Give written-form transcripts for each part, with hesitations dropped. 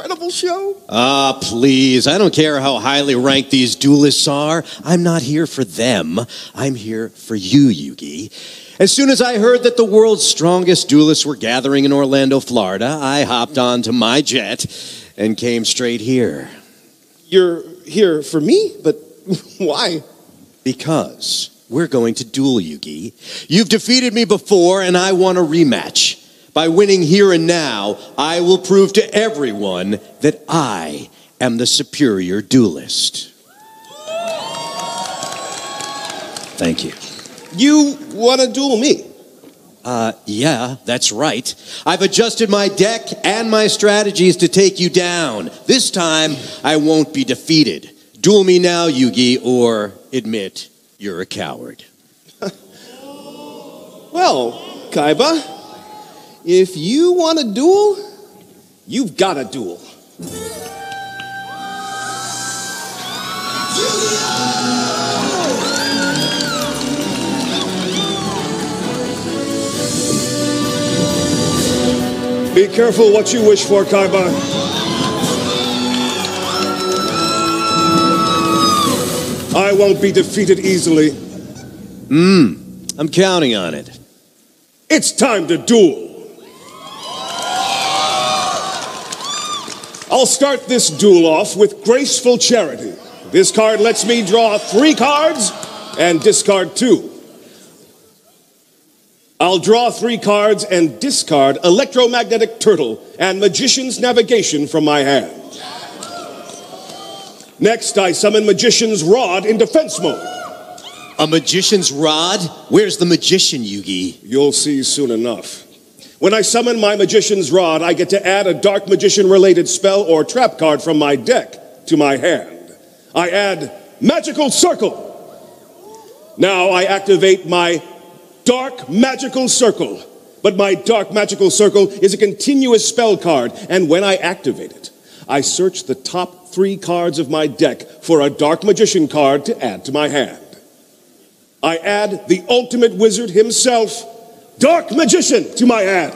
Incredible show? Ah, please. I don't care how highly ranked these duelists are. I'm not here for them. I'm here for you, Yugi. As soon as I heard that the world's strongest duelists were gathering in Orlando, Florida, I hopped onto my jet and came straight here. You're here for me? But why? Because we're going to duel, Yugi. You've defeated me before, and I want a rematch. By winning here and now, I will prove to everyone that I am the superior duelist. Thank you. You want to duel me? Yeah, that's right. I've adjusted my deck and my strategies to take you down. This time, I won't be defeated. Duel me now, Yugi, or admit you're a coward. Well, Kaiba, if you want to duel, you've got to duel. Be careful what you wish for, Kaiba. I won't be defeated easily. I'm counting on it. It's time to duel. I'll start this duel off with graceful charity. This card lets me draw 3 cards and discard 2. I'll draw 3 cards and discard Electromagnetic Turtle and Magician's Navigation from my hand. Next, I summon Magician's Rod in defense mode. A magician's rod? Where's the magician, Yugi? You'll see soon enough. When I summon my Magician's Rod, I get to add a Dark Magician-related spell or trap card from my deck to my hand. I add Magical Circle. Now I activate my Dark Magical Circle. But my Dark Magical Circle is a continuous spell card, and when I activate it, I search the top 3 cards of my deck for a Dark Magician card to add to my hand. I add the Ultimate Wizard himself, Dark Magician, to my hand.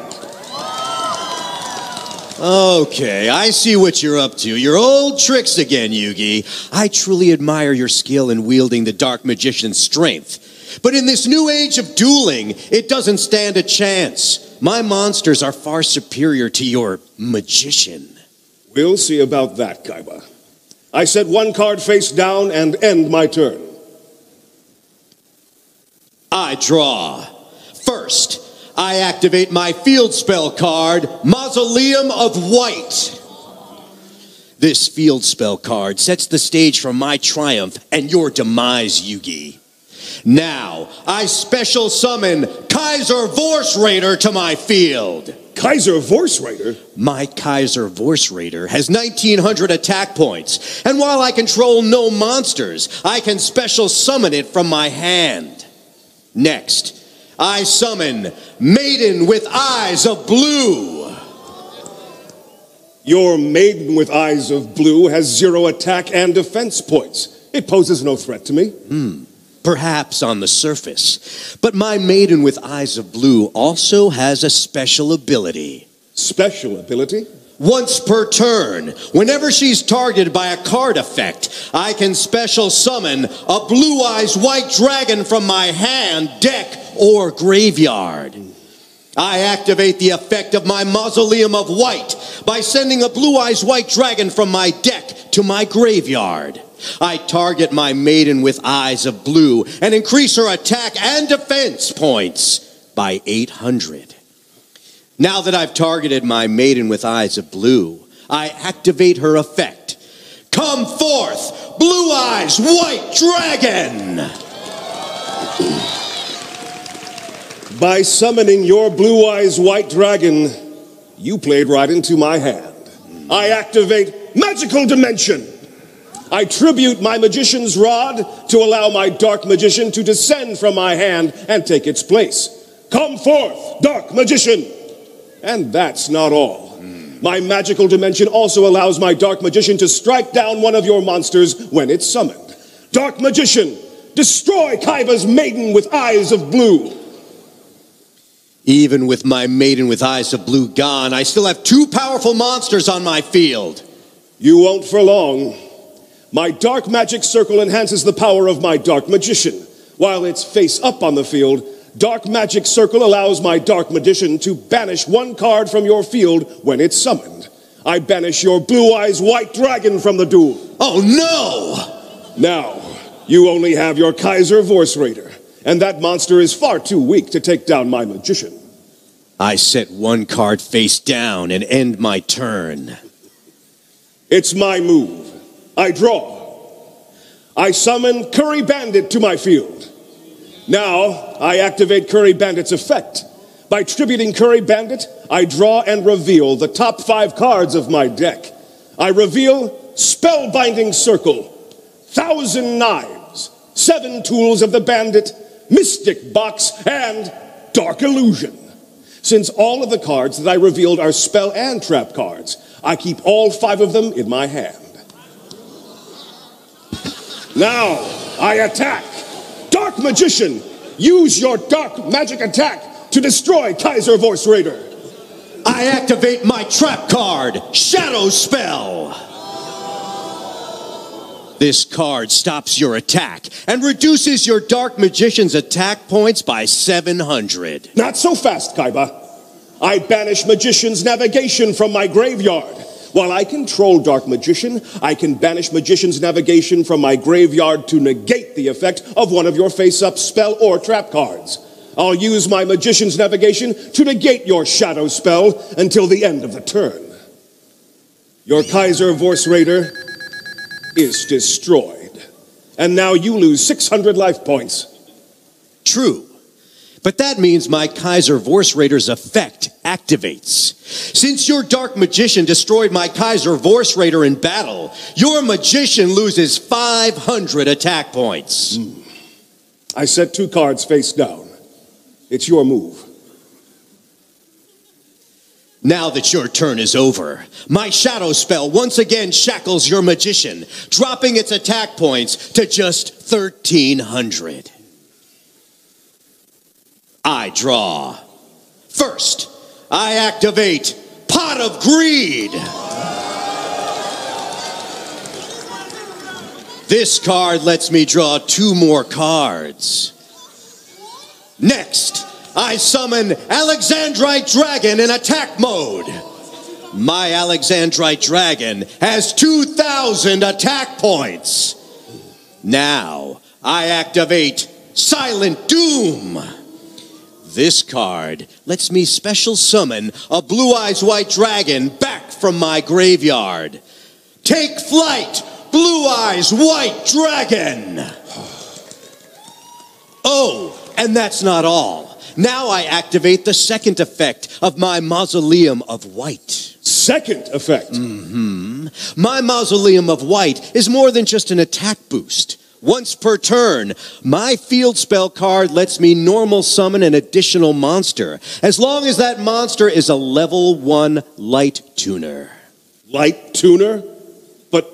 Okay, I see what you're up to. Your old tricks again, Yugi. I truly admire your skill in wielding the Dark Magician's strength. But in this new age of dueling, it doesn't stand a chance. My monsters are far superior to your magician. We'll see about that, Kaiba. I set 1 card face down and end my turn. I draw. First, I activate my field spell card, Mausoleum of White. This field spell card sets the stage for my triumph and your demise, Yugi. Now, I special summon Kaiser Vorse Raider to my field. Kaiser Vorse Raider? My Kaiser Vorse Raider has 1,900 attack points, and while I control no monsters, I can special summon it from my hand. Next, I summon Maiden with Eyes of Blue. Your Maiden with Eyes of Blue has 0 attack and defense points. It poses no threat to me. Perhaps on the surface, but my Maiden with Eyes of Blue also has a special ability. Special ability? Once per turn, whenever she's targeted by a card effect, I can special summon a Blue Eyes White Dragon from my hand, deck, or graveyard. I activate the effect of my Mausoleum of White by sending a Blue Eyes White Dragon from my deck to my graveyard. I target my Maiden with Eyes of Blue and increase her attack and defense points by 800. Now that I've targeted my Maiden with Eyes of Blue, I activate her effect. Come forth, Blue Eyes White Dragon! By summoning your Blue Eyes White Dragon, you played right into my hand. I activate Magical Dimension. I tribute my Magician's Rod to allow my Dark Magician to descend from my hand and take its place. Come forth, Dark Magician! And that's not all. My Magical Dimension also allows my Dark Magician to strike down one of your monsters when it's summoned. Dark Magician, destroy Kaiba's Maiden with Eyes of Blue. Even with my maiden with eyes of blue gone, I still have 2 powerful monsters on my field. You won't for long. My dark magic circle enhances the power of my dark magician. While it's face up on the field, dark magic circle allows my dark magician to banish 1 card from your field when it's summoned. I banish your blue eyes white dragon from the duel. Oh no! Now, you only have your Kaiser Vorse Raider, and that monster is far too weak to take down my magician. I set 1 card face down and end my turn. It's my move. I draw. I summon Curry Bandit to my field. Now, I activate Curry Bandit's effect. By tributing Curry Bandit, I draw and reveal the top 5 cards of my deck. I reveal Spellbinding Circle, 1,000 Knives, 7 Tools of the Bandit, Mystic Box, and Dark Illusion. Since all of the cards that I revealed are spell and trap cards, I keep all 5 of them in my hand. Now, I attack. Dark Magician, use your dark magic attack to destroy Kaiser Vorse Raider. I activate my trap card, Shadow Spell. This card stops your attack and reduces your Dark Magician's attack points by 700. Not so fast, Kaiba. I banish Magician's navigation from my graveyard. While I control Dark Magician, I can banish Magician's navigation from my graveyard to negate the effect of one of your face-up spell or trap cards. I'll use my Magician's navigation to negate your Shadow Spell until the end of the turn. Your Kaiser Vorse Raider is destroyed. And now you lose 600 life points. True. But that means my Kaiser Vorse Raider's effect activates. Since your Dark Magician destroyed my Kaiser Vorse Raider in battle, your Magician loses 500 attack points. I set 2 cards face down. It's your move. Now that your turn is over, my Shadow Spell once again shackles your Magician, dropping its attack points to just 1,300. I draw. First, I activate Pot of Greed. This card lets me draw 2 more cards. Next, I summon Alexandrite Dragon in attack mode. My Alexandrite Dragon has 2,000 attack points. Now, I activate Silent Doom. This card lets me special summon a Blue Eyes White Dragon back from my graveyard. Take flight, Blue Eyes White Dragon! Oh, and that's not all. Now I activate the second effect of my Mausoleum of White. Second effect? My Mausoleum of White is more than just an attack boost. Once per turn, my field spell card lets me normal summon an additional monster, as long as that monster is a level 1 light tuner. Light tuner? But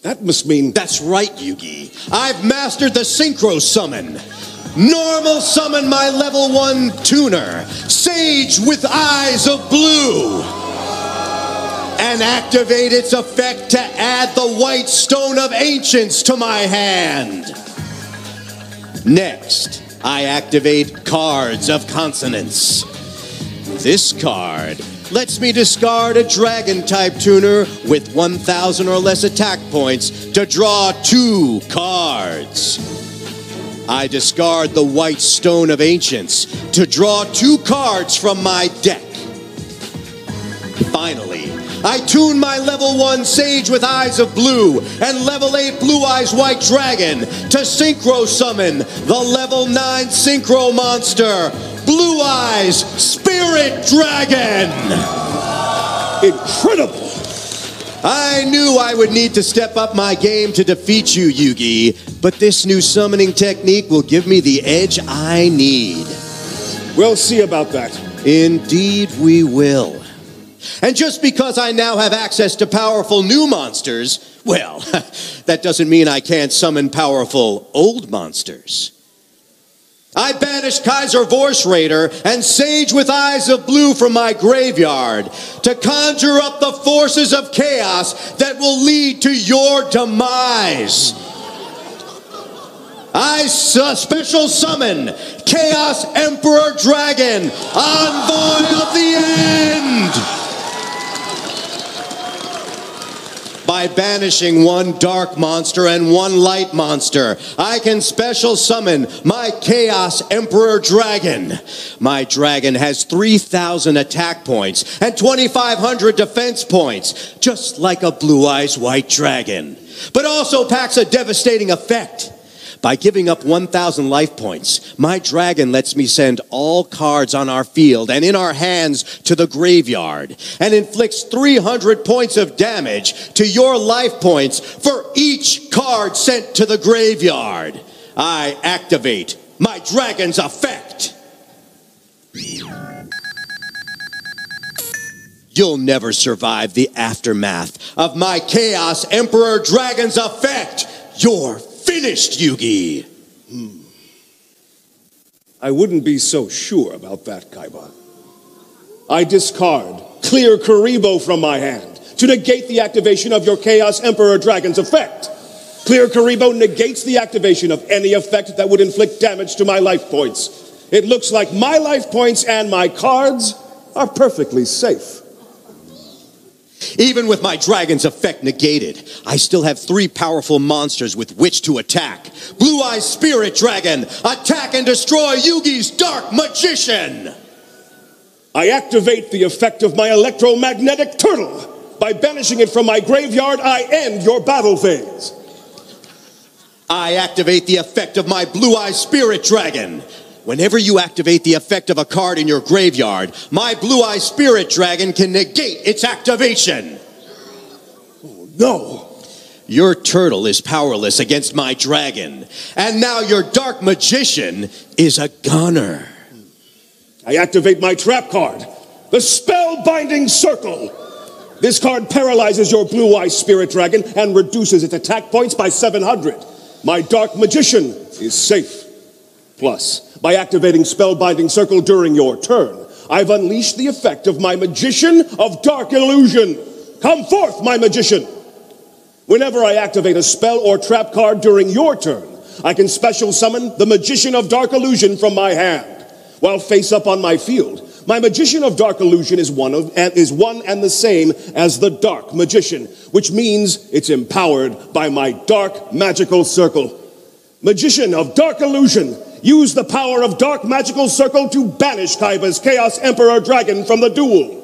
that must mean... That's right, Yugi. I've mastered the Synchro Summon. Normal summon my level 1 tuner, Sage with Eyes of Blue. And activate its effect to add the White Stone of Ancients to my hand. Next, I activate Cards of Consonance. This card lets me discard a Dragon-type tuner with 1,000 or less attack points to draw 2 cards. I discard the White Stone of Ancients to draw 2 cards from my deck. Finally, I tune my level 1 Sage with Eyes of Blue and level 8 Blue Eyes White Dragon to Synchro Summon the level 9 Synchro Monster, Blue Eyes Spirit Dragon! Incredible! I knew I would need to step up my game to defeat you, Yugi, but this new summoning technique will give me the edge I need. We'll see about that. Indeed we will. And just because I now have access to powerful new monsters, well, that doesn't mean I can't summon powerful old monsters. I banish Kaiser Voice Raider and Sage with Eyes of Blue from my graveyard to conjure up the forces of chaos that will lead to your demise. I special summon Chaos Emperor Dragon, Envoy of the End. By banishing one dark monster and one light monster, I can special summon my Chaos Emperor Dragon. My dragon has 3,000 attack points and 2,500 defense points, just like a Blue Eyes White Dragon, but also packs a devastating effect. By giving up 1,000 life points, my dragon lets me send all cards on our field and in our hands to the graveyard and inflicts 300 points of damage to your life points for each card sent to the graveyard. I activate my dragon's effect. You'll never survive the aftermath of my Chaos Emperor Dragon's effect. You're finished, Yugi. I wouldn't be so sure about that, Kaiba. I discard Clear Karibo from my hand to negate the activation of your Chaos Emperor Dragon's effect. Clear Karibo negates the activation of any effect that would inflict damage to my life points. It looks like my life points and my cards are perfectly safe. Even with my dragon's effect negated, I still have 3 powerful monsters with which to attack. Blue Eyes Spirit Dragon, attack and destroy Yugi's Dark Magician! I activate the effect of my electromagnetic turtle. By banishing it from my graveyard, I end your battle phase. I activate the effect of my Blue Eyes Spirit Dragon. Whenever you activate the effect of a card in your graveyard, my Blue Eye Spirit Dragon can negate its activation. Oh, no. Your turtle is powerless against my dragon, and now your Dark Magician is a goner. I activate my trap card, the Spellbinding Circle. This card paralyzes your Blue Eye Spirit Dragon and reduces its attack points by 700. My Dark Magician is safe. Plus, by activating Spellbinding Circle during your turn, I've unleashed the effect of my Magician of Dark Illusion. Come forth, my Magician! Whenever I activate a spell or trap card during your turn, I can special summon the Magician of Dark Illusion from my hand. While face up on my field, my Magician of Dark Illusion is one and the same as the Dark Magician, which means it's empowered by my Dark Magical Circle. Magician of Dark Illusion, use the power of Dark Magical Circle to banish Kaiba's Chaos Emperor Dragon from the duel.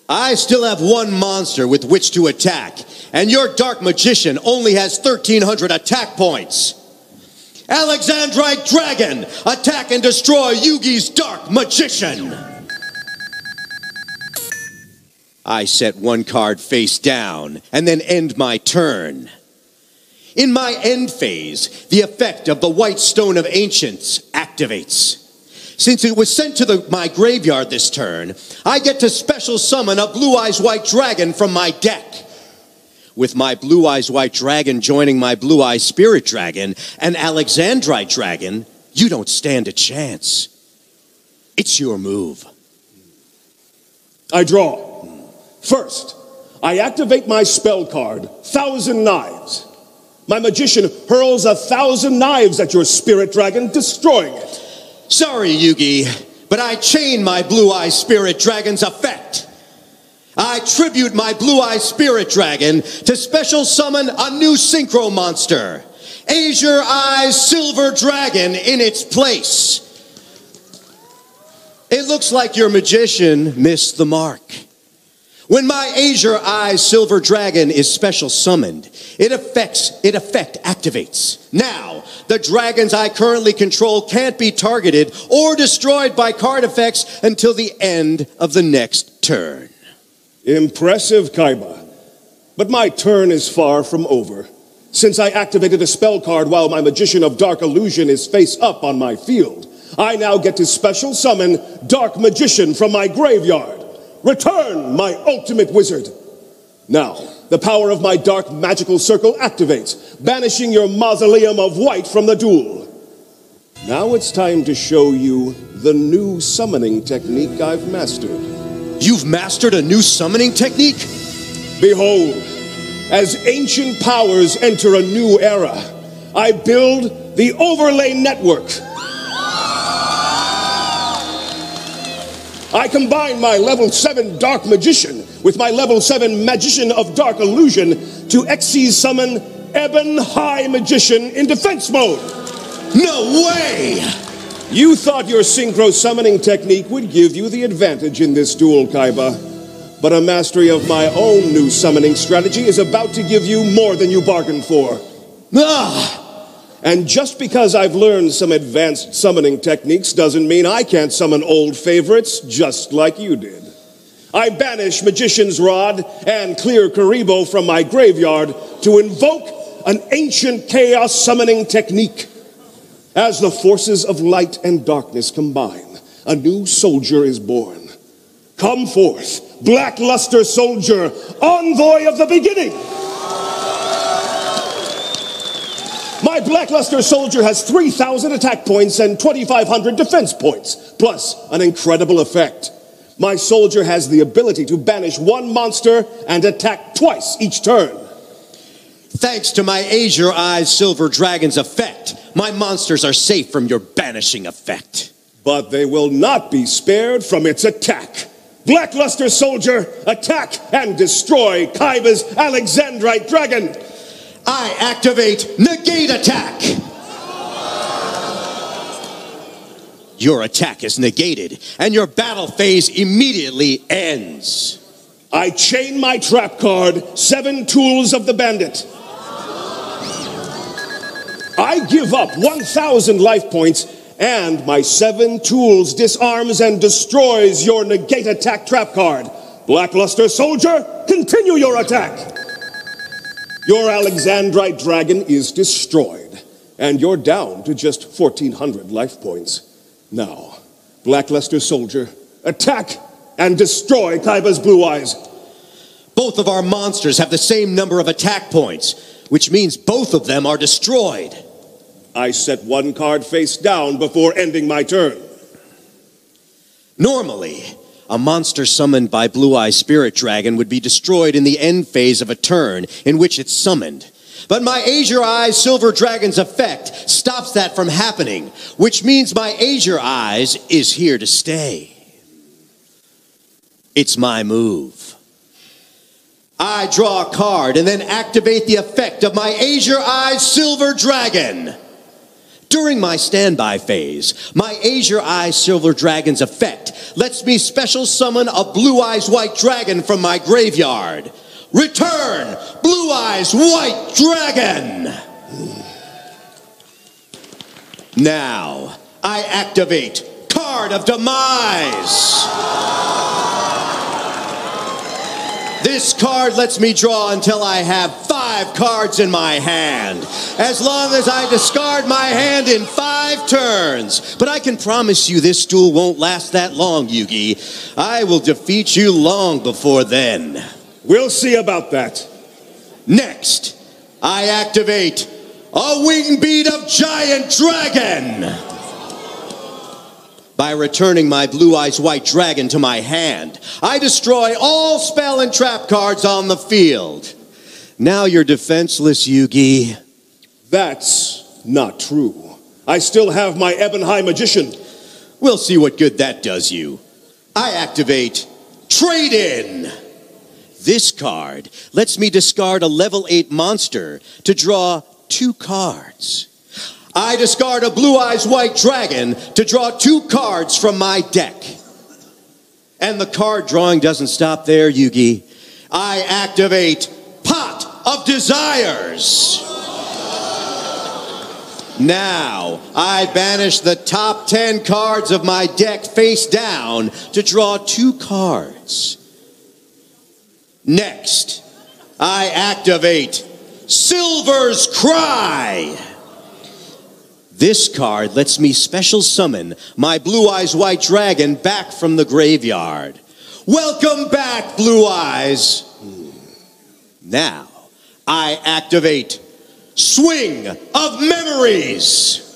I still have 1 monster with which to attack, and your Dark Magician only has 1,300 attack points. Alexandrite Dragon, attack and destroy Yugi's Dark Magician. I set 1 card face down and then end my turn. In my end phase, the effect of the White Stone of Ancients activates. Since it was sent to my graveyard this turn, I get to special summon a Blue Eyes White Dragon from my deck. With my Blue Eyes White Dragon joining my Blue Eyes Spirit Dragon and Alexandrite Dragon, you don't stand a chance. It's your move. I draw. First, I activate my spell card, Thousand Knives. My Magician hurls 1,000 knives at your Spirit Dragon, destroying it. Sorry, Yugi, but I chain my Blue Eye Spirit Dragon's effect. I tribute my Blue Eye Spirit Dragon to special summon a new Synchro monster, Azure Eyes Silver Dragon, in its place. It looks like your Magician missed the mark. When my Azure Eyes Silver Dragon is special summoned, its effect activates. Now, the dragons I currently control can't be targeted or destroyed by card effects until the end of the next turn. Impressive, Kaiba. But my turn is far from over. Since I activated a spell card while my Magician of Dark Illusion is face up on my field, I now get to special summon Dark Magician from my graveyard. Return, my ultimate wizard. Now, the power of my Dark Magical Circle activates, banishing your Mausoleum of White from the duel. Now it's time to show you the new summoning technique I've mastered. You've mastered a new summoning technique? Behold, as ancient powers enter a new era, I build the overlay network. I combine my level 7 Dark Magician with my level 7 Magician of Dark Illusion to XC summon Ebon High Magician in defense mode. No way! You thought your synchro summoning technique would give you the advantage in this duel, Kaiba. But a mastery of my own new summoning strategy is about to give you more than you bargained for. And just because I've learned some advanced summoning techniques doesn't mean I can't summon old favorites just like you did. I banish Magician's Rod and clear Karibo from my graveyard to invoke an ancient chaos summoning technique. As the forces of light and darkness combine, a new soldier is born. Come forth, Blackluster Soldier, envoy of the beginning! My Blackluster Soldier has 3,000 attack points and 2,500 defense points, plus an incredible effect. My soldier has the ability to banish one monster and attack twice each turn. Thanks to my Azure Eyes Silver Dragon's effect, my monsters are safe from your banishing effect. But they will not be spared from its attack. Blackluster Soldier, attack and destroy Kaiba's Alexandrite Dragon. I activate Negate Attack. Your attack is negated, and your battle phase immediately ends. I chain my trap card, 7 Tools of the Bandit. I give up 1,000 life points, and my 7 Tools disarms and destroys your Negate Attack trap card. Blackluster Soldier, continue your attack. Your Alexandrite Dragon is destroyed, and you're down to just 1,400 life points. Now, Blackluster Soldier, attack and destroy Kaiba's Blue Eyes. Both of our monsters have the same number of attack points, which means both of them are destroyed. I set 1 card face down before ending my turn. Normally, a monster summoned by Blue Eye Spirit Dragon would be destroyed in the end phase of a turn in which it's summoned. But my Azure Eyes Silver Dragon's effect stops that from happening, which means my Azure Eyes is here to stay. It's my move. I draw a card and then activate the effect of my Azure Eyes Silver Dragon. During my standby phase, my Azure Eyes Silver Dragon's effect lets me special summon a Blue Eyes White Dragon from my graveyard. Return, Blue Eyes White Dragon! Now, I activate Card of Demise. This card lets me draw until I have 5 cards in my hand, as long as I discard my hand in 5 turns. But I can promise you this duel won't last that long, Yugi. I will defeat you long before then. We'll see about that. Next, I activate a Wing Beat of Giant Dragon. By returning my Blue Eyes White Dragon to my hand, I destroy all spell and trap cards on the field. Now you're defenseless, Yugi. That's not true. I still have my Ebon High Magician. We'll see what good that does you. I activate Trade-In. This card lets me discard a level 8 monster to draw 2 cards. I discard a Blue Eyes White Dragon to draw 2 cards from my deck. And the card drawing doesn't stop there, Yugi. I activate Pot of Desires. Now, I banish the top 10 cards of my deck face down to draw 2 cards. Next, I activate Silver's Cry. This card lets me special summon my Blue Eyes White Dragon back from the graveyard. Welcome back, Blue Eyes. Now, I activate Swing of Memories.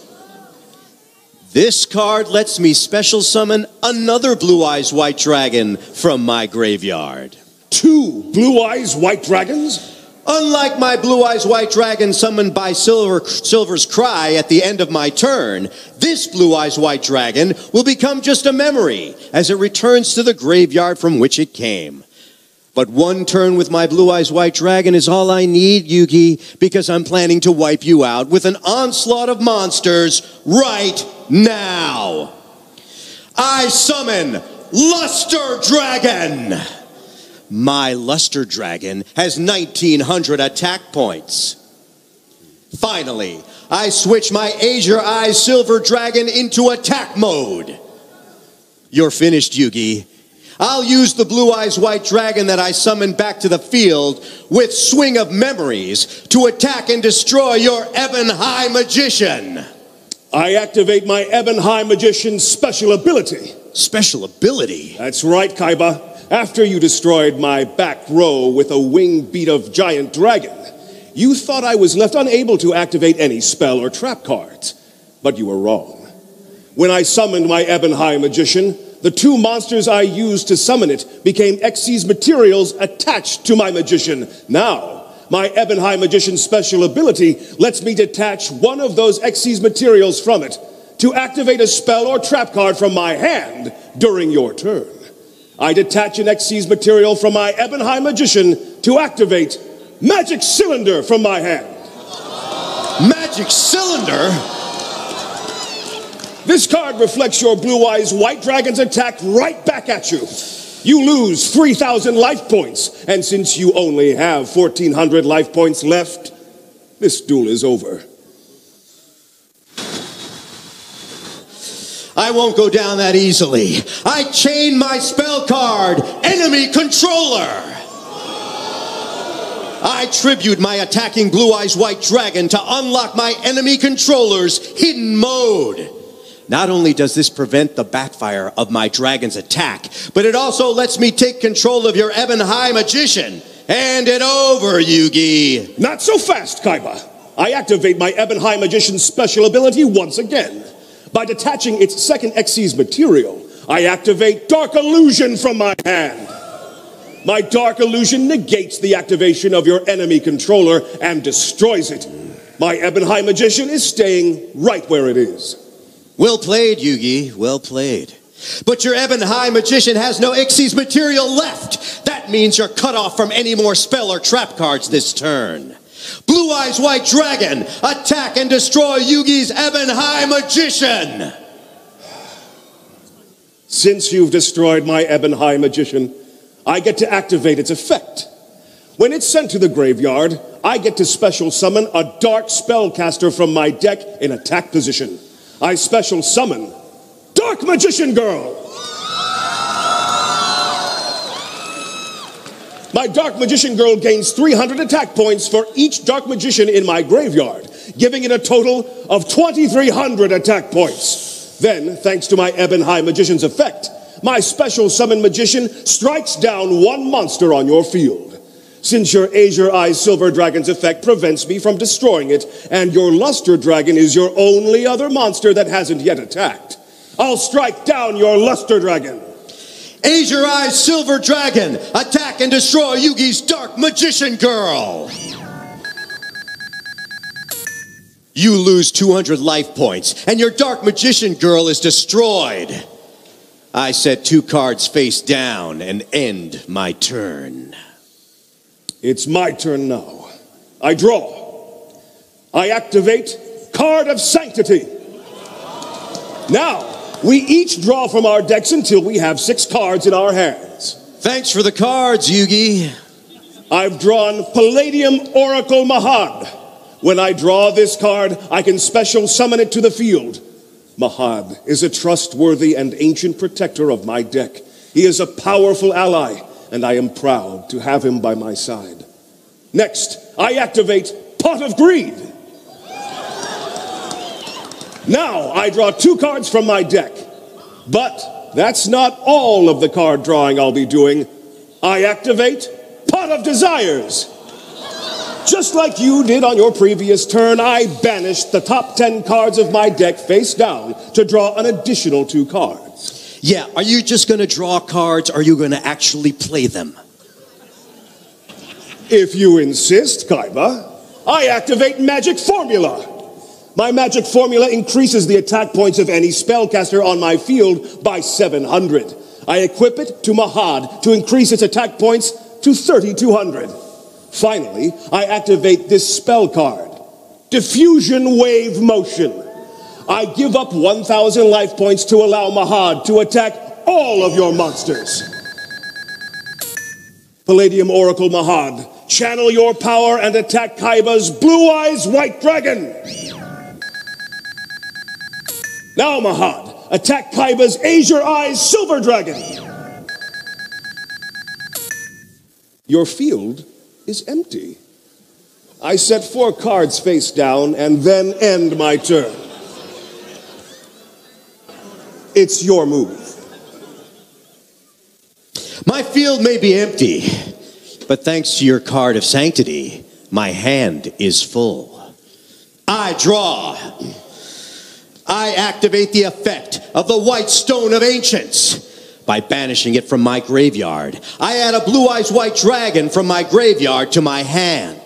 This card lets me special summon another Blue Eyes White Dragon from my graveyard. 2 Blue Eyes White Dragons? Unlike my Blue Eyes White Dragon summoned by Silver's Cry at the end of my turn, this Blue Eyes White Dragon will become just a memory as it returns to the graveyard from which it came. But one turn with my Blue Eyes White Dragon is all I need, Yugi, because I'm planning to wipe you out with an onslaught of monsters right now. I summon Luster Dragon. My Luster Dragon has 1,900 attack points. Finally, I switch my Azure Eyes Silver Dragon into attack mode. You're finished, Yugi. I'll use the Blue Eyes White Dragon that I summoned back to the field with Swing of Memories to attack and destroy your Ebon High Magician. I activate my Ebon High Magician's special ability. Special ability? That's right, Kaiba. After you destroyed my back row with a wing beat of giant dragon, you thought I was left unable to activate any spell or trap cards. But you were wrong. When I summoned my Ebon High Magician, the 2 monsters I used to summon it became Xyz materials attached to my magician. Now, my Ebon High Magician's special ability lets me detach one of those Xyz materials from it to activate a spell or trap card from my hand during your turn. I detach an Xyz material from my Ebon High Magician to activate Magic Cylinder from my hand. Magic Cylinder? This card reflects your Blue Eyes White Dragon's attack right back at you. You lose 3,000 life points, and since you only have 1,400 life points left, this duel is over. I won't go down that easily. I chain my spell card, Enemy Controller. I tribute my attacking Blue Eyes White Dragon to unlock my Enemy Controller's hidden mode. Not only does this prevent the backfire of my dragon's attack, but it also lets me take control of your Ebon High Magician. Hand it over, Yugi. Not so fast, Kaiba. I activate my Ebon High Magician's special ability once again. By detaching its second Xyz material, I activate Dark Illusion from my hand. My Dark Illusion negates the activation of your Enemy Controller and destroys it. My Ebon High Magician is staying right where it is. Well played, Yugi. Well played. But your Ebon High Magician has no Xyz material left. That means you're cut off from any more spell or trap cards this turn. Blue Eyes White Dragon, attack and destroy Yugi's Ebon High Magician! Since you've destroyed my Ebon High Magician, I get to activate its effect. When it's sent to the graveyard, I get to special summon a dark spellcaster from my deck in attack position. I special summon Dark Magician Girl! My Dark Magician Girl gains 300 attack points for each Dark Magician in my graveyard, giving it a total of 2,300 attack points. Then, thanks to my Ebon High Magician's effect, my special summon magician strikes down 1 monster on your field. Since your Azure Eyes Silver Dragon's effect prevents me from destroying it, and your Luster Dragon is your only other monster that hasn't yet attacked, I'll strike down your Luster Dragon. Azure Eyes Silver Dragon, attack and destroy Yugi's Dark Magician Girl! You lose 200 life points, and your Dark Magician Girl is destroyed. I set 2 cards face down and end my turn. It's my turn now. I draw. I activate Card of Sanctity. Now, we each draw from our decks until we have 6 cards in our hands. Thanks for the cards, Yugi. I've drawn Palladium Oracle Mahad. When I draw this card, I can special summon it to the field. Mahad is a trustworthy and ancient protector of my deck. He is a powerful ally, and I am proud to have him by my side. Next, I activate Pot of Greed. Now I draw 2 cards from my deck. But that's not all of the card drawing I'll be doing. I activate Pot of Desires. Just like you did on your previous turn, I banished the top 10 cards of my deck face down to draw an additional 2 cards. Yeah, are you just going to draw cards, or are you going to actually play them? If you insist, Kaiba, I activate Magic Formula. My Magic Formula increases the attack points of any spellcaster on my field by 700. I equip it to Mahad to increase its attack points to 3,200. Finally, I activate this spell card, Diffusion Wave Motion. I give up 1,000 life points to allow Mahad to attack all of your monsters. Palladium Oracle Mahad, channel your power and attack Kaiba's Blue Eyes White Dragon. Now, Mahad, attack Kaiba's Azure Eyes Silver Dragon. Your field is empty. I set 4 cards face down and then end my turn. It's your move. My field may be empty, but thanks to your card of sanctity, my hand is full. I draw. I activate the effect of the White Stone of Ancients. By banishing it from my graveyard, I add a Blue Eyes White Dragon from my graveyard to my hand.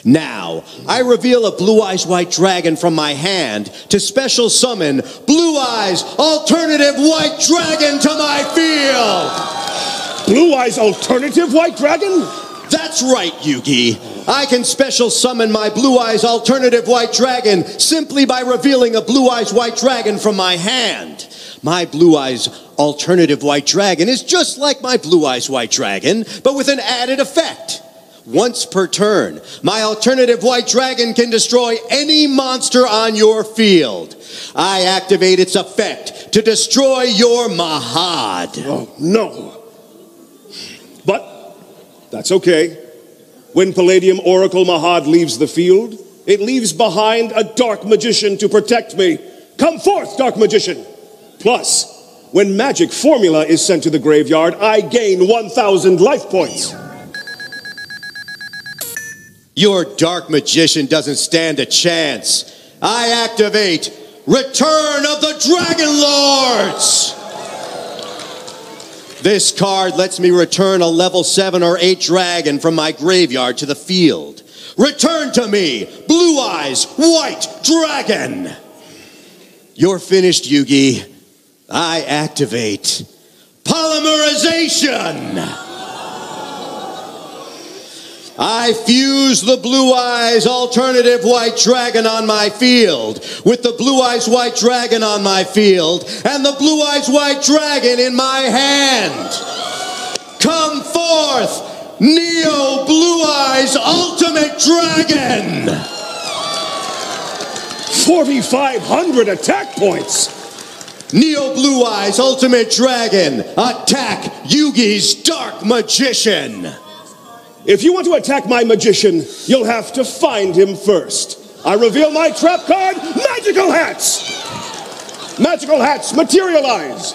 Now, I reveal a Blue Eyes White Dragon from my hand to special summon Blue Eyes Alternative White Dragon to my field. Blue Eyes Alternative White Dragon? That's right, Yugi. I can special summon my Blue Eyes Alternative White Dragon simply by revealing a Blue Eyes White Dragon from my hand. My Blue Eyes Alternative White Dragon is just like my Blue Eyes White Dragon, but with an added effect. Once per turn, my Alternative White Dragon can destroy any monster on your field. I activate its effect to destroy your Mahad. Oh, no. But that's okay. When Palladium Oracle Mahad leaves the field, it leaves behind a Dark Magician to protect me. Come forth, Dark Magician. Plus, when Magic Formula is sent to the graveyard, I gain 1,000 life points. Your Dark Magician doesn't stand a chance. I activate Return of the Dragon Lords. This card lets me return a level 7 or 8 dragon from my graveyard to the field. Return to me, Blue Eyes White Dragon. You're finished, Yugi. I activate Polymerization. I fuse the Blue Eyes Alternative White Dragon on my field with the Blue Eyes White Dragon on my field and the Blue Eyes White Dragon in my hand. Come forth, Neo Blue Eyes Ultimate Dragon. 4,500 attack points. Neo Blue Eyes Ultimate Dragon, attack Yugi's Dark Magician. If you want to attack my magician, you'll have to find him first. I reveal my trap card, Magical Hats! Magical Hats, materialize!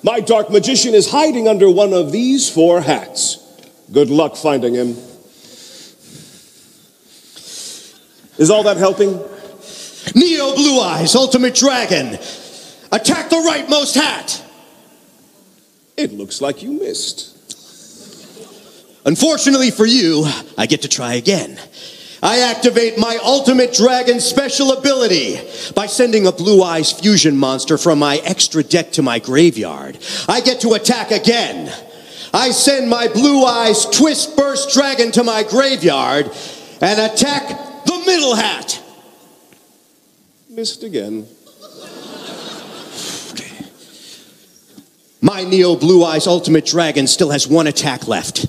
My Dark Magician is hiding under one of these 4 hats. Good luck finding him. Is all that helping? Neo Blue Eyes Ultimate Dragon, attack the rightmost hat! It looks like you missed. Unfortunately for you, I get to try again. I activate my Ultimate Dragon special ability by sending a Blue Eyes fusion monster from my extra deck to my graveyard. I get to attack again. I send my Blue Eyes Twist Burst Dragon to my graveyard and attack the middle hat. Missed again. My Neo Blue Eyes Ultimate Dragon still has 1 attack left.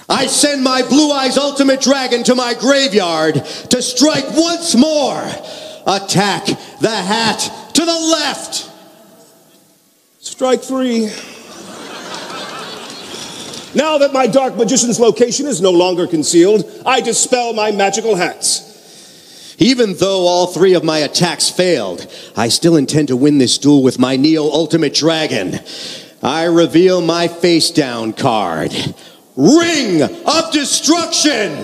I send my Blue Eyes Ultimate Dragon to my graveyard to strike once more. Attack the hat to the left. Strike 3. Now that my Dark Magician's location is no longer concealed, I dispel my magical hats. Even though all 3 of my attacks failed, I still intend to win this duel with my Neo Ultimate Dragon. I reveal my face down card, Ring of Destruction.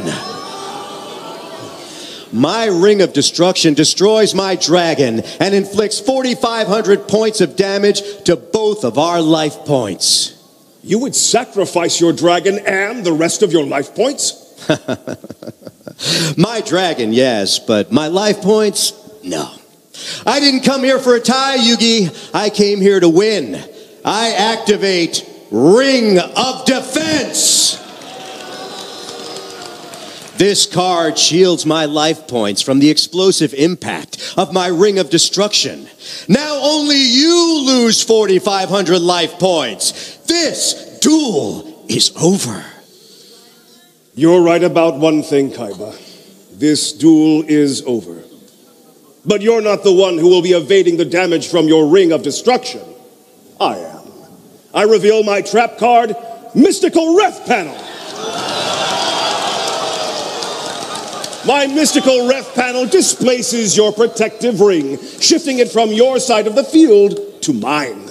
My Ring of Destruction destroys my dragon and inflicts 4,500 points of damage to both of our life points. You would sacrifice your dragon and the rest of your life points? My dragon, yes, but my life points, no. I didn't come here for a tie, Yugi. I came here to win. I activate Ring of Defense. This card shields my life points from the explosive impact of my Ring of Destruction. Now only you lose 4,500 life points. This duel is over. You're right about one thing, Kaiba. This duel is over. But you're not the one who will be evading the damage from your Ring of Destruction. I am. I reveal my trap card, Mystical Ref Panel. My Mystical Ref Panel displaces your protective ring, shifting it from your side of the field to mine.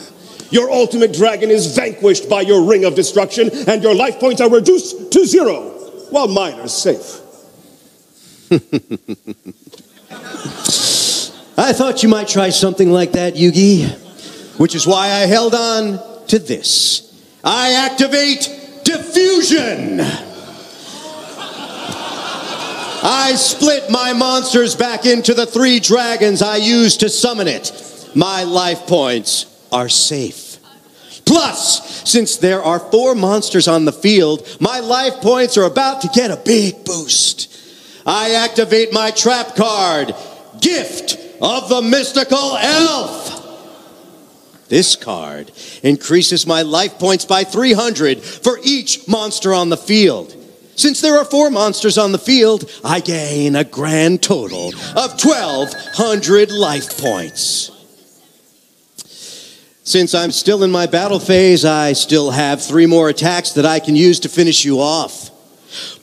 Your ultimate dragon is vanquished by your Ring of Destruction, and your life points are reduced to 0, while mine are safe. I thought you might try something like that, Yugi, which is why I held on to this. I activate Diffusion. I split my monsters back into the 3 dragons I used to summon it. My life points are safe. Plus, since there are 4 monsters on the field, my life points are about to get a big boost. I activate my trap card, Gift of the Mystical Elf. This card increases my life points by 300 for each monster on the field. Since there are 4 monsters on the field, I gain a grand total of 1,200 life points. Since I'm still in my battle phase, I still have 3 more attacks that I can use to finish you off.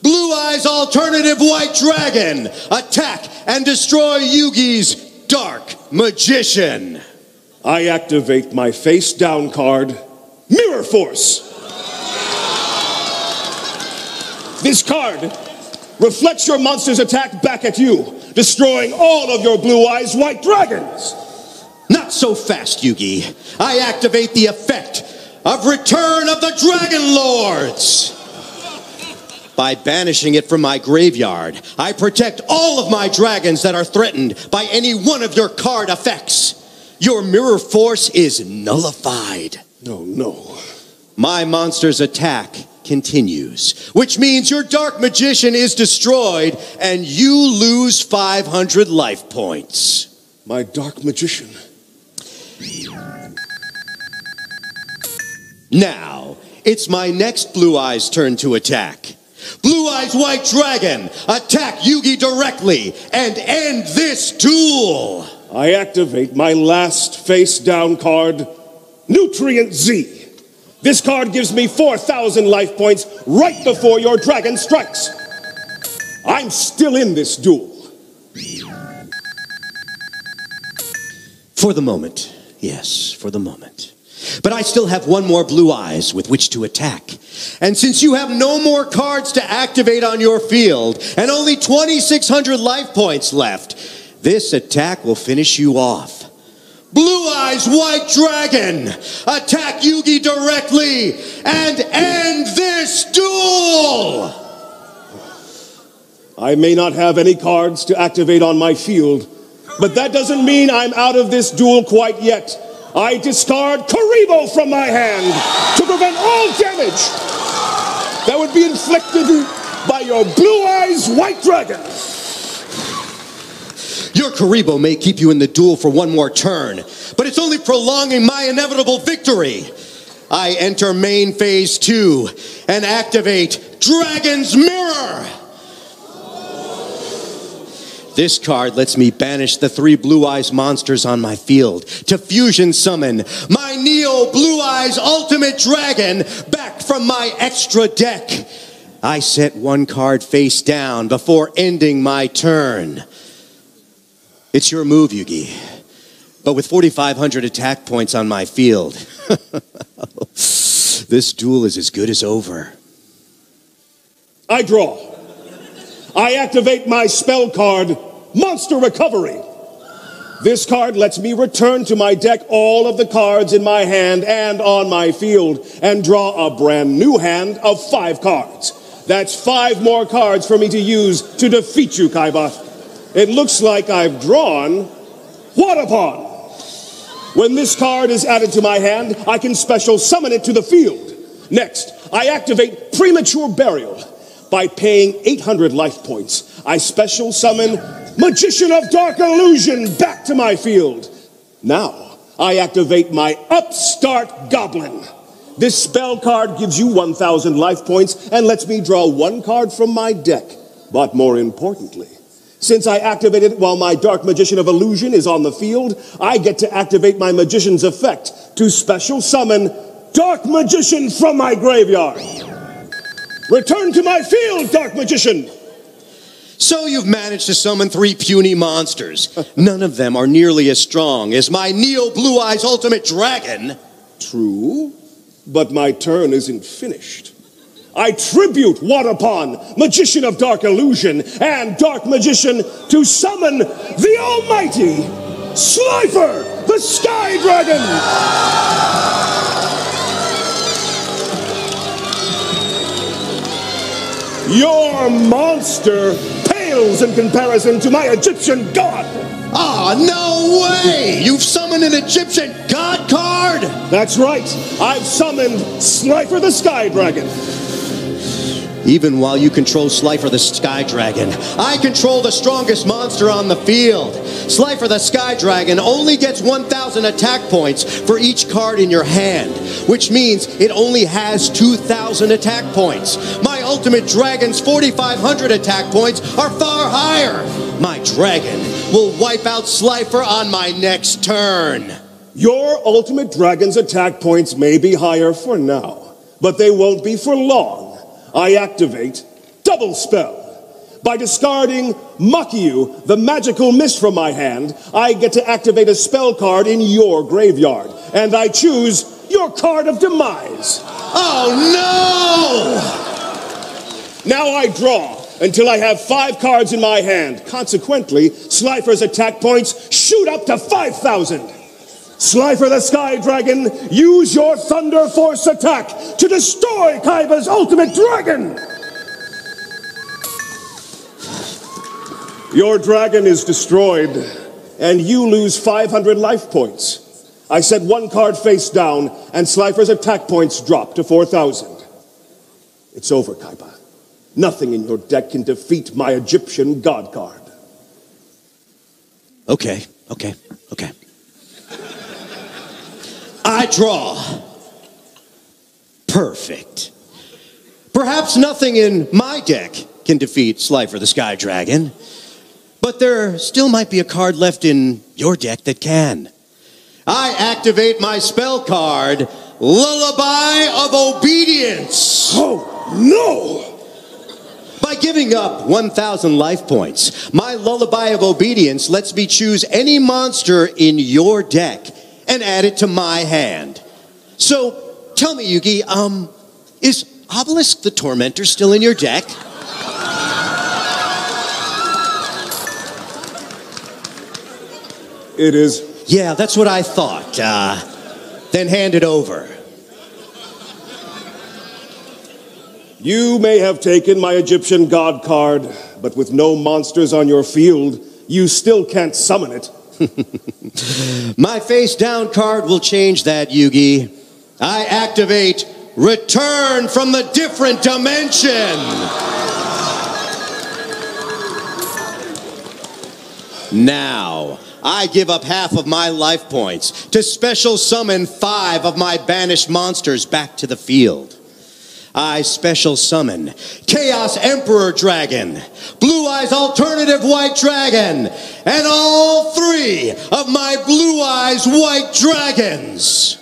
Blue Eyes Alternative White Dragon, attack and destroy Yugi's Dark Magician. I activate my face down card, Mirror Force. This card reflects your monster's attack back at you, destroying all of your Blue Eyes White Dragons. Not so fast, Yugi. I activate the effect of Return of the Dragon Lords. By banishing it from my graveyard, I protect all of my dragons that are threatened by any one of your card effects. Your Mirror Force is nullified. No. My monster's attack continues, which means your Dark Magician is destroyed and you lose 500 life points. My Dark Magician. Now, it's my next Blue Eyes turn to attack. Blue Eyes White Dragon, attack Yugi directly and end this duel. I activate my last face down card, Nutrient Z. This card gives me 4,000 life points right before your dragon strikes. I'm still in this duel. For the moment, yes, for the moment. But I still have 1 more Blue Eyes with which to attack. And since you have no more cards to activate on your field and only 2,600 life points left, this attack will finish you off. Blue Eyes White Dragon, attack Yugi directly and end this duel! I may not have any cards to activate on my field, but that doesn't mean I'm out of this duel quite yet. I discard Karibo from my hand to prevent all damage that would be inflicted by your Blue Eyes White Dragon. Your Karibo may keep you in the duel for 1 more turn, but it's only prolonging my inevitable victory. I enter main phase 2 and activate Dragon's Mirror. This card lets me banish the 3 Blue Eyes monsters on my field to fusion summon my Neo Blue Eyes Ultimate Dragon back from my extra deck. I set 1 card face down before ending my turn. It's your move, Yugi. But with 4,500 attack points on my field, this duel is as good as over. I draw. I activate my spell card, Monster Recovery. This card lets me return to my deck all of the cards in my hand and on my field and draw a brand new hand of 5 cards. That's 5 more cards for me to use to defeat you, Kaiba. It looks like I've drawn Waterpawn. When this card is added to my hand, I can special summon it to the field. Next, I activate Premature Burial. By paying 800 life points, I special summon Magician of Dark Illusion back to my field. Now, I activate my Upstart Goblin. This spell card gives you 1,000 life points and lets me draw 1 card from my deck. But more importantly, since I activate it while my Dark Magician of Illusion is on the field, I get to activate my Magician's effect to special summon Dark Magician from my graveyard. Return to my field, Dark Magician! So you've managed to summon 3 puny monsters. None of them are nearly as strong as my Neo Blue Eyes Ultimate Dragon. True, but my turn isn't finished. I tribute Waterpawn, Magician of Dark Illusion, and Dark Magician to summon the almighty Slifer, the Sky Dragon! Your monster pales in comparison to my Egyptian god! Ah, no way! You've summoned an Egyptian god card? That's right. I've summoned Slifer the Sky Dragon. Even while you control Slifer the Sky Dragon, I control the strongest monster on the field. Slifer the Sky Dragon only gets 1,000 attack points for each card in your hand, which means it only has 2,000 attack points. My Ultimate Dragon's 4,500 attack points are far higher. My dragon will wipe out Slifer on my next turn. Your Ultimate Dragon's attack points may be higher for now, but they won't be for long. I activate Double Spell. By discarding Makiyu, the magical mist from my hand, I get to activate a spell card in your graveyard, and I choose your card of demise. Oh no! Now I draw until I have 5 cards in my hand. Consequently, Slifer's attack points shoot up to 5,000. Slifer the Sky Dragon, use your Thunder Force attack to destroy Kaiba's Ultimate Dragon! Your dragon is destroyed, and you lose 500 life points. I set 1 card face down, and Slifer's attack points drop to 4,000. It's over, Kaiba. Nothing in your deck can defeat my Egyptian god card. Okay. I draw. Perfect. Perhaps nothing in my deck can defeat Slifer the Sky Dragon, but there still might be a card left in your deck that can. I activate my spell card, Lullaby of Obedience. Oh, no! By giving up 1,000 life points, my Lullaby of Obedience lets me choose any monster in your deck and add it to my hand. So, tell me, Yugi, is Obelisk the Tormentor still in your deck? It is. Yeah, that's what I thought. Then hand it over. You may have taken my Egyptian god card, but with no monsters on your field, you still can't summon it. My face down card will change that, Yugi. I activate Return from the Different Dimension. Now, I give up half of my life points to special summon 5 of my banished monsters back to the field. I special summon Chaos Emperor Dragon, Blue Eyes Alternative White Dragon, and all 3 of my Blue Eyes White Dragons.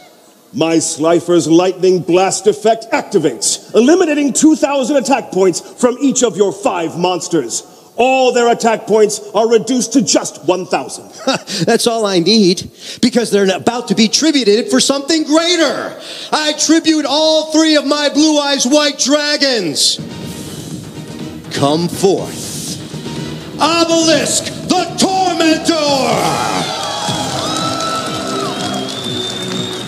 My Slifer's Lightning Blast effect activates, eliminating 2,000 attack points from each of your 5 monsters. All their attack points are reduced to just 1,000. That's all I need, because they're about to be tributed for something greater. I tribute all 3 of my Blue Eyes White Dragons. Come forth. Obelisk the Tormentor!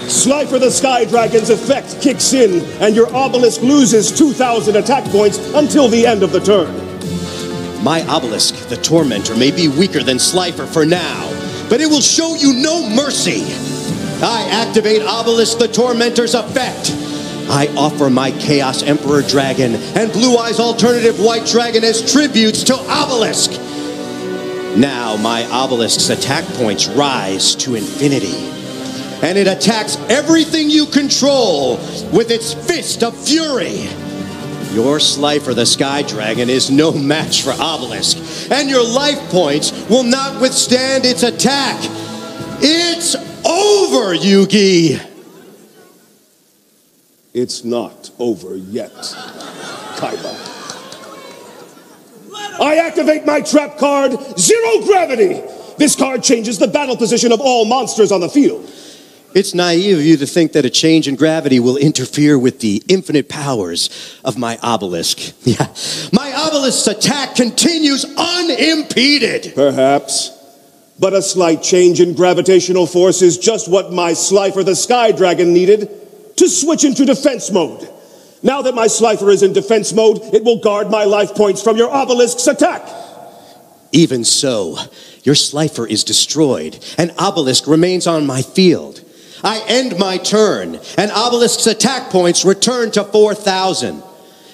Slifer the Sky Dragon's effect kicks in, and your obelisk loses 2,000 attack points until the end of the turn. My obelisk, the Tormentor, may be weaker than Slifer for now, but it will show you no mercy. I activate Obelisk the Tormentor's effect. I offer my Chaos Emperor Dragon and Blue Eyes Alternative White Dragon as tributes to Obelisk. Now my Obelisk's attack points rise to infinity, and it attacks everything you control with its fist of fury. Your Slifer the Sky Dragon is no match for Obelisk, and your life points will not withstand its attack. It's over, Yugi! It's not over yet, Kaiba. I activate my trap card, Zero Gravity! This card changes the battle position of all monsters on the field. It's naive of you to think that a change in gravity will interfere with the infinite powers of my obelisk. Yeah, my obelisk's attack continues unimpeded. Perhaps, but a slight change in gravitational force is just what my Slifer the Sky Dragon needed to switch into defense mode. Now that my Slifer is in defense mode, it will guard my life points from your obelisk's attack. Even so, your Slifer is destroyed, and Obelisk remains on my field. I end my turn, and Obelisk's attack points return to 4,000.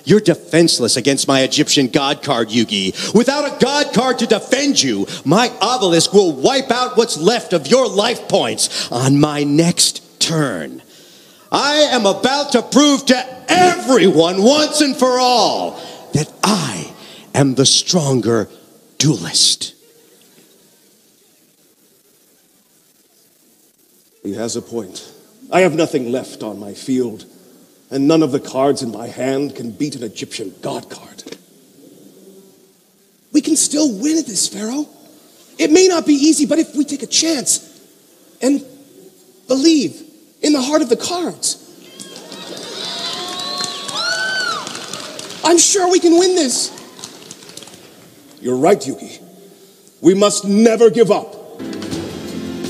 You're defenseless against my Egyptian God card, Yugi. Without a God card to defend you, my Obelisk will wipe out what's left of your life points on my next turn. I am about to prove to everyone once and for all that I am the stronger duelist. He has a point. I have nothing left on my field, and none of the cards in my hand can beat an Egyptian god card. We can still win at this, Pharaoh. It may not be easy, but if we take a chance and believe in the heart of the cards, I'm sure we can win this. You're right, Yugi. We must never give up.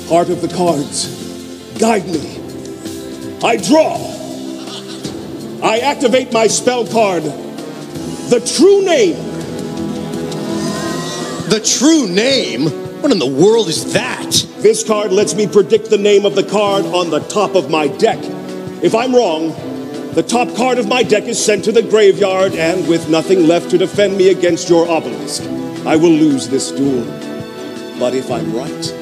Heart of the cards, guide me. I draw. I activate my spell card, the True Name. The True Name? What in the world is that? This card lets me predict the name of the card on the top of my deck. If I'm wrong, the top card of my deck is sent to the graveyard, and with nothing left to defend me against your obelisk, I will lose this duel. But if I'm right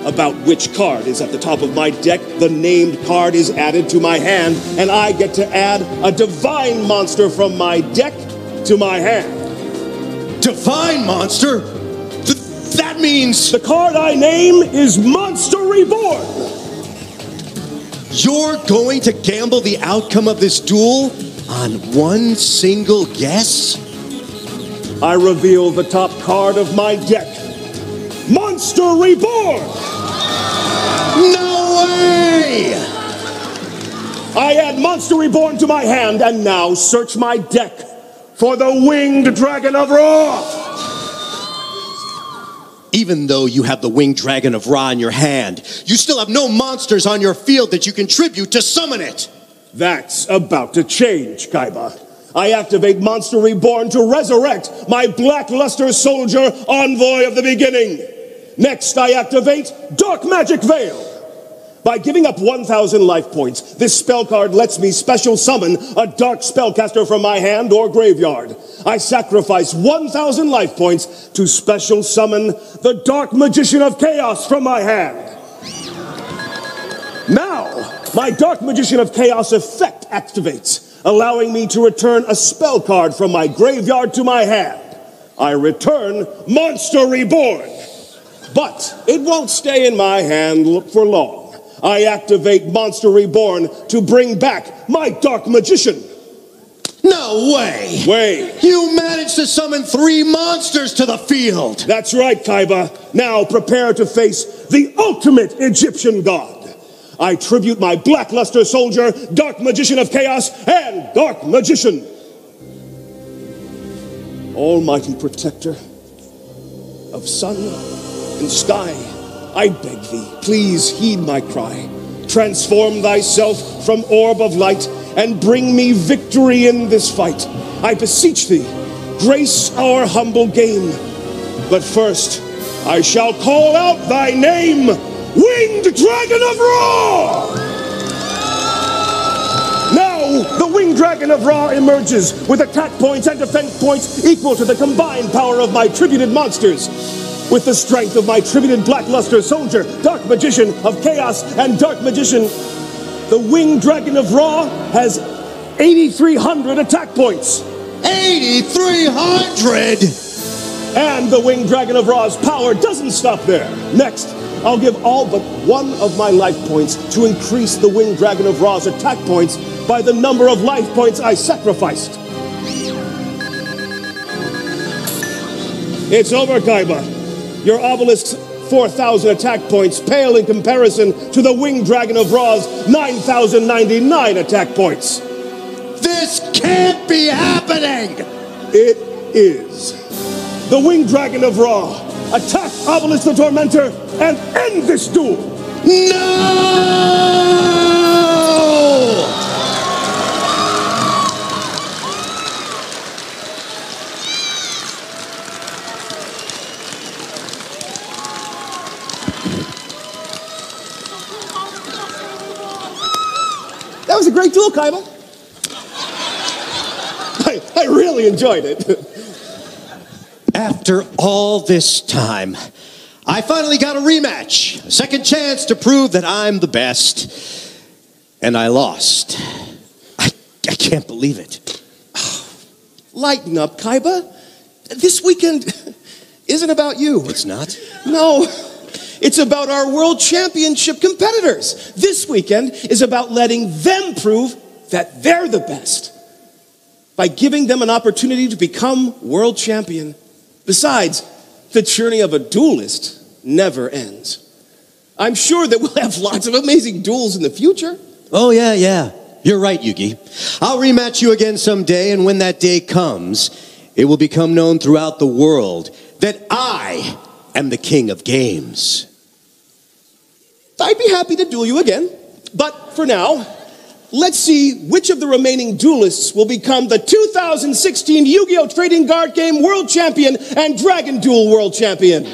about which card is at the top of my deck, the named card is added to my hand, and I get to add a divine monster from my deck to my hand. Divine monster? That means... The card I name is Monster Reborn! You're going to gamble the outcome of this duel on one single guess? I reveal the top card of my deck, Monster Reborn! No way! I add Monster Reborn to my hand, and now search my deck for the Winged Dragon of Ra! Even though you have the Winged Dragon of Ra in your hand, you still have no monsters on your field that you contribute to summon it. That's about to change, Kaiba. I activate Monster Reborn to resurrect my Blackluster Soldier, Envoy of the Beginning. Next, I activate Dark Magic Veil. By giving up 1,000 life points, this spell card lets me special summon a dark spellcaster from my hand or graveyard. I sacrifice 1,000 life points to special summon the Dark Magician of Chaos from my hand. Now, my Dark Magician of Chaos effect activates, allowing me to return a spell card from my graveyard to my hand. I return Monster Reborn. But it won't stay in my hand for long. I activate Monster Reborn to bring back my Dark Magician. No way! Wait. You managed to summon 3 monsters to the field! That's right, Kaiba. Now prepare to face the ultimate Egyptian god. I tribute my Blackluster Soldier, Dark Magician of Chaos, and Dark Magician. Almighty Protector, of sun and sky, I beg thee, please heed my cry. Transform thyself from orb of light and bring me victory in this fight. I beseech thee, grace our humble game. But first, I shall call out thy name, Winged Dragon of Ra! Now, the Winged Dragon of Ra emerges with attack points and defense points equal to the combined power of my tributed monsters. With the strength of my tributed Blackluster Soldier, Dark Magician of Chaos, and Dark Magician, the Winged Dragon of Ra has 8,300 attack points. 8,300! And the Winged Dragon of Ra's power doesn't stop there. Next, I'll give all but one of my life points to increase the Winged Dragon of Ra's attack points by the number of life points I sacrificed. It's over, Kaiba. Your obelisk's 4,000 attack points pale in comparison to the Winged Dragon of Ra's 9,099 attack points. This can't be happening! It is. The Winged Dragon of Ra, attack Obelisk the Tormentor and end this duel! No! That was a great duel, Kaiba. I really enjoyed it. After all this time, I finally got a rematch. A second chance to prove that I'm the best. And I lost. I can't believe it. Lighten up, Kaiba. This weekend isn't about you. It's not? No. It's about our World Championship competitors. This weekend is about letting them prove that they're the best by giving them an opportunity to become world champion. Besides, the journey of a duelist never ends. I'm sure that we'll have lots of amazing duels in the future. Oh, yeah. You're right, Yugi. I'll rematch you again someday, and when that day comes, it will become known throughout the world that I am the king of games. I'd be happy to duel you again, but for now, let's see which of the remaining duelists will become the 2016 Yu-Gi-Oh! Trading Card Game World Champion and Dragon Duel World Champion.